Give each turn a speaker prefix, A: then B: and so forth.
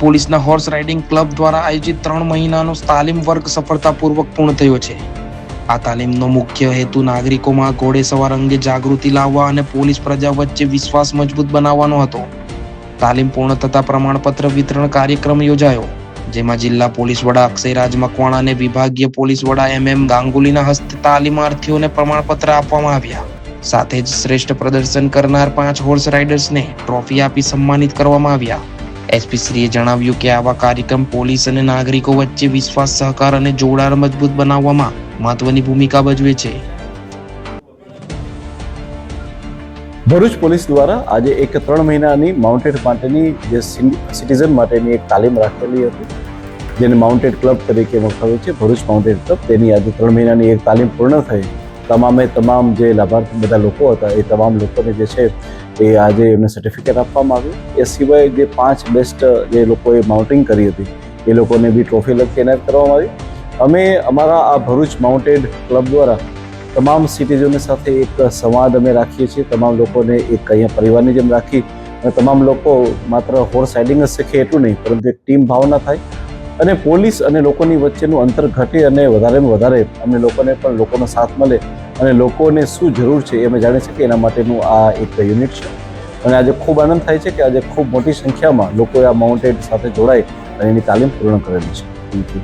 A: પોલીસના horse riding club દ્વારા આયોજિત 3 મહિનાનો તાલીમ વર્ગ સફળતાપૂર્વક પૂર્ણ થયો છે। આ તાલીમનો મુખ્ય હેતુ નાગરિકોમાં ઘોડેસવાર અંગે જાગૃતિ લાવવા અને પોલીસ પ્રજા વચ્ચે વિશ્વાસ મજબૂત બનાવવાનો હતો। તાલીમ પૂર્ણ થતા પ્રમાણપત્ર વિતરણ કાર્યક્રમ યોજાયો, જેમાં જિલ્લા પોલીસ વડા અક્ષયરાજ મકવાણા અને વિભાગીય પોલીસ વડા MM ગાંગુલીના હસ્તે તાલીમાર્થીઓને પ્રમાણપત્ર આપવામાં આવ્યા। સાથે જ શ્રેષ્ઠ પ્રદર્શન કરનાર 5 હોર્સ રાઇડર્સને ટ્રોફી આપી સન્માનિત કરવામાં આવ્યા। SP શ્રીએ જણાવ્યું કે આવા કાર્યક્રમ પોલીસ અને નાગરિકો વચ્ચે વિશ્વાસ, સહકાર અને જોડાણ મજબૂત બનાવવામાં મહત્વની ભૂમિકા ભજવે છે।
B: ભરૂચ પોલીસ દ્વારા આજે એક 3 મહિનાની માઉન્ટેડ માટેની જે સિટીઝન માટેની એક તાલીમ રાખેલી હતી, જેને માઉન્ટેડ ક્લબ તરીકે ઓળખાવે છે, ભરૂચ માઉન્ટેડ ક્લબ। તેની આજે 3 મહિનાની એક તાલીમ પૂર્ણ થઈ। તમામ જે લાભાર્થી બધા લોકો હતા એ તમામ લોકોને જે છે એ આજે એમને સર્ટિફિકેટ આપવામાં આવ્યું। એ સિવાય જે 5 બેસ્ટ જે લોકોએ માઉન્ટિંગ કરી હતી એ લોકોને બી ટ્રોફી લખી એનાયત કરવામાં આવી। અમે અમારા આ ભરૂચ માઉન્ટેડ ક્લબ દ્વારા તમામ સિટીઝનો સાથે એક સંવાદ અમે રાખીએ છીએ। તમામ લોકોને એક અહીંયા પરિવારની જેમ રાખી અને તમામ લોકો માત્ર હોર્સ રાઇડિંગ જ શીખે એટલું નહીં, પરંતુ એક ટીમ ભાવના થાય અને પોલીસ અને લોકોની વચ્ચેનું અંતર ઘટે અને વધારેમાં વધારે અમને લોકોને પણ લોકોનો સાથ મળે અને લોકોને શું જરૂર છે એ અમે જાણી શકીએ, એના માટેનું આ એક યુનિટ છે। અને આજે ખૂબ આનંદ થાય છે કે આજે ખૂબ મોટી સંખ્યામાં લોકોએ આ માઉન્ટેડ સાથે જોડાઈ અને એની તાલીમ પૂર્ણ કરેલી છે। Thank you.